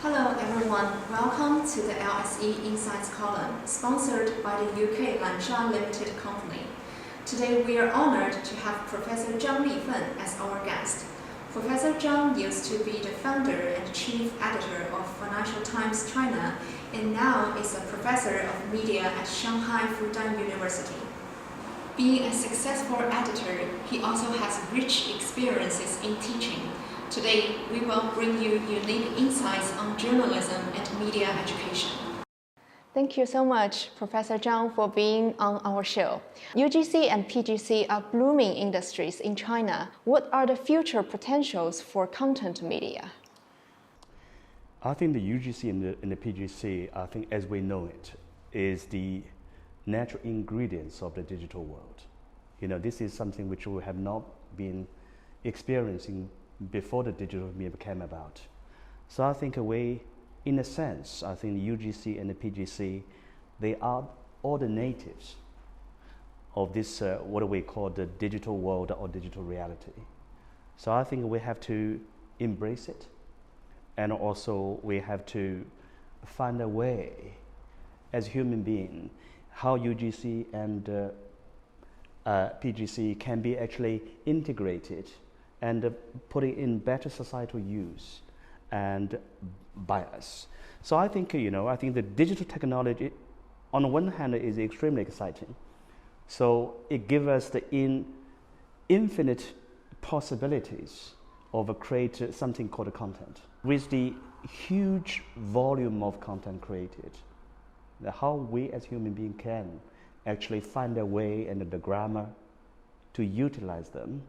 Hello everyone, welcome to the LSE Insights column, sponsored by the UK Lansha Limited Company. Today we are honored to have Professor Zhang Lifen as our guest. Professor Zhang used to be the founder and chief editor of Financial Times China, and now is a professor of media at Shanghai Fudan University. Being a successful editor, he also has rich experiences in teaching. Today, we will bring you unique insights on journalism and media education. Thank you so much, Professor Zhang, for being on our show. UGC and PGC are blooming industries in China. What are the future potentials for content media? I think the UGC and the PGC, I think as we know it, is the natural ingredients of the digital world. This is something which we have not been experiencing before the digital media came about. So I think in a sense, I think the UGC and the PGC, they are all the natives of this, what we call the digital world or digital reality. So I think we have to embrace it, and also we have to find a way as human beings how UGC and PGC can be actually integrated and put it in better societal use and by us. So I think, I think the digital technology, on the one hand, is extremely exciting. So it gives us the infinite possibilities of create something called content. With the huge volume of content created, how we as human beings can actually find a way and the grammar to utilize them,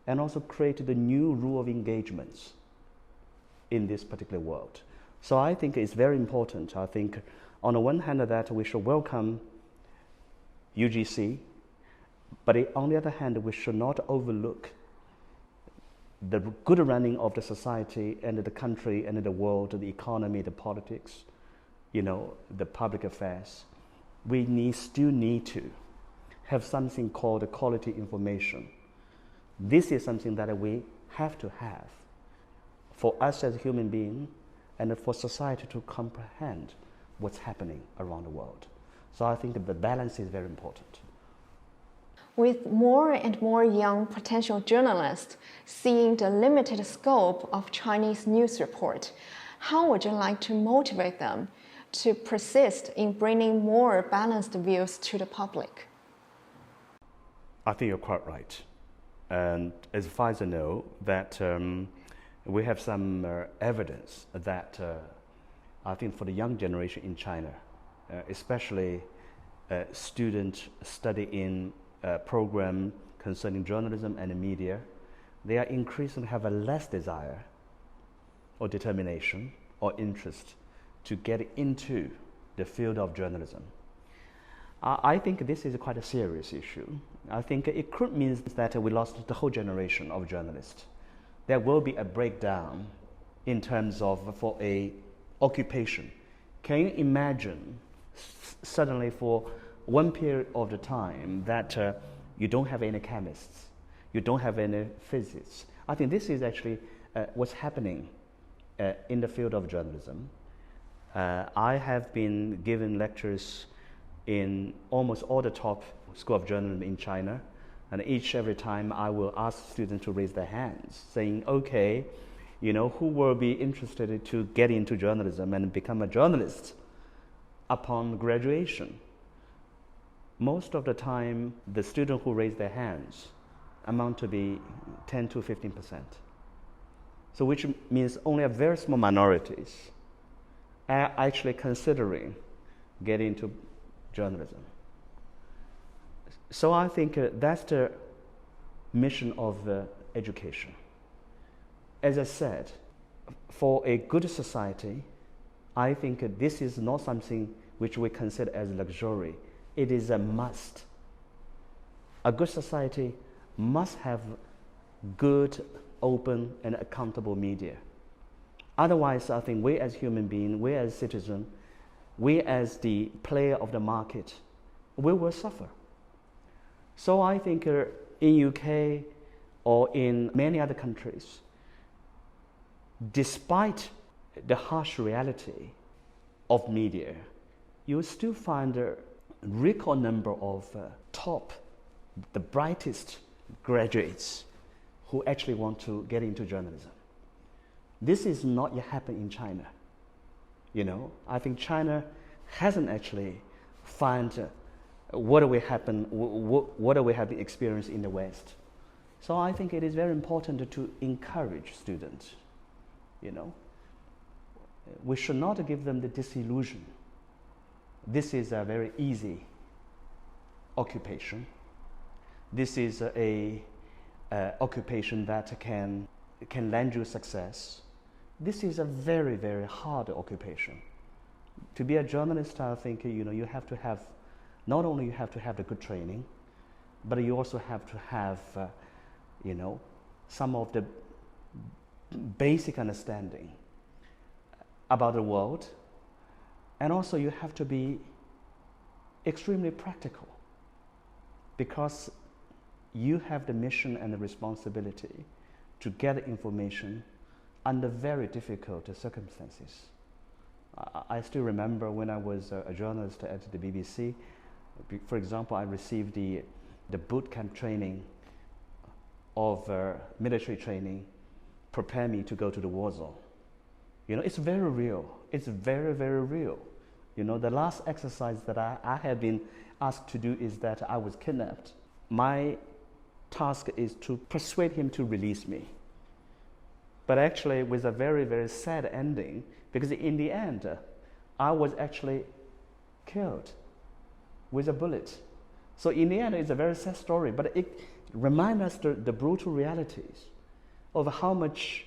and also create the new rule of engagements in this particular world. So I think it's very important. I think on the one hand that we should welcome UGC, but on the other hand, we should not overlook the good running of the society and the country and the world, the economy, the politics, the public affairs. We still need to have something called quality information. This is something that we have to have for us as human beings and for society to comprehend what's happening around the world. So I think that the balance is very important. With more and more young potential journalists seeing the limited scope of Chinese news report, how would you like to motivate them to persist in bringing more balanced views to the public? I think you're quite right. And as far as I know, that we have some evidence that I think for the young generation in China, especially students study in a program concerning journalism and media, they are increasingly have a less desire or determination or interest to get into the field of journalism. I think this is quite a serious issue. I think it could mean that we lost the whole generation of journalists. There will be a breakdown in terms of for a occupation. Can you imagine suddenly for one period of the time that you don't have any chemists, you don't have any physicists? I think this is actually what's happening in the field of journalism. I have been giving lectures in almost all the top school of journalism in China, and every time I will ask students to raise their hands, saying, okay, who will be interested to get into journalism and become a journalist upon graduation? Most of the time, the students who raise their hands amount to be 10 to 15%. So which means only a very small minorities are actually considering getting into journalism. So I think that's the mission of education. As I said, for a good society, I think this is not something which we consider as luxury. It is a must. A good society must have good, open, and accountable media. Otherwise, I think we as human beings, we as citizens, we as the player of the market, we will suffer. So I think in UK or in many other countries, despite the harsh reality of media, you will still find a record number of the brightest graduates who actually want to get into journalism. This is not yet happening in China. I think China hasn't actually found what we have experienced in the West. So I think it is very important to encourage students. We should not give them the disillusion. This is a very easy occupation. This is a occupation that can lend you success. This is a very, very hard occupation. To be a journalist, I think you have to have, not only you have to have the good training, but you also have to have some of the basic understanding about the world, and also you have to be extremely practical, because you have the mission and the responsibility to get information under very difficult circumstances. I still remember when I was a journalist at the BBC, for example, I received the boot camp training of military training, prepare me to go to the war zone. It's very real. It's very, very real. The last exercise that I have been asked to do is that I was kidnapped. My task is to persuade him to release me. But actually with a very, very sad ending, because in the end, I was actually killed with a bullet. So in the end, it's a very sad story, but it reminds us the brutal realities of how much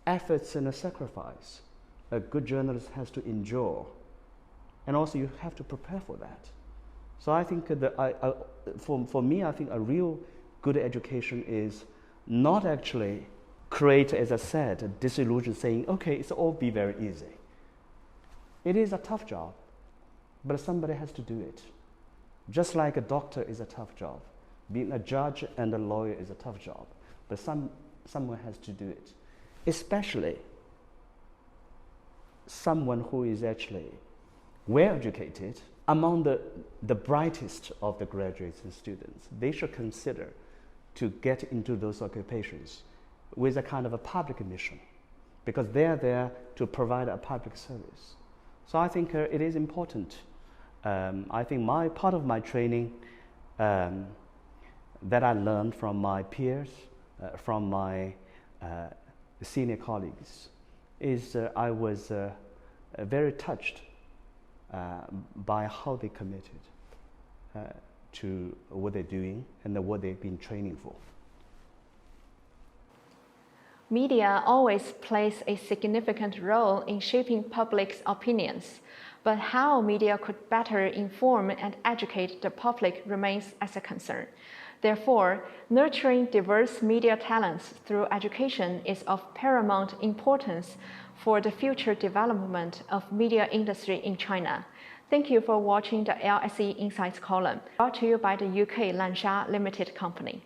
efforts and a sacrifice a good journalist has to endure. And also you have to prepare for that. So I think for me, I think a real good education is not actually create, as I said, a disillusion saying, okay, it's all be very easy. It is a tough job, but somebody has to do it. Just like a doctor is a tough job, being a judge and a lawyer is a tough job, but someone has to do it. Especially someone who is actually well educated, among the brightest of the graduates and students. They should consider to get into those occupations with a kind of a public mission, because they are there to provide a public service. So I think it is important. I think part of my training that I learned from my peers, from my senior colleagues, is I was very touched by how they committed to what they're doing and what they've been training for. Media always plays a significant role in shaping public's opinions, but how media could better inform and educate the public remains as a concern. Therefore, nurturing diverse media talents through education is of paramount importance for the future development of media industry in China. Thank you for watching the LSE Insights column, brought to you by the UK Lansha Limited Company.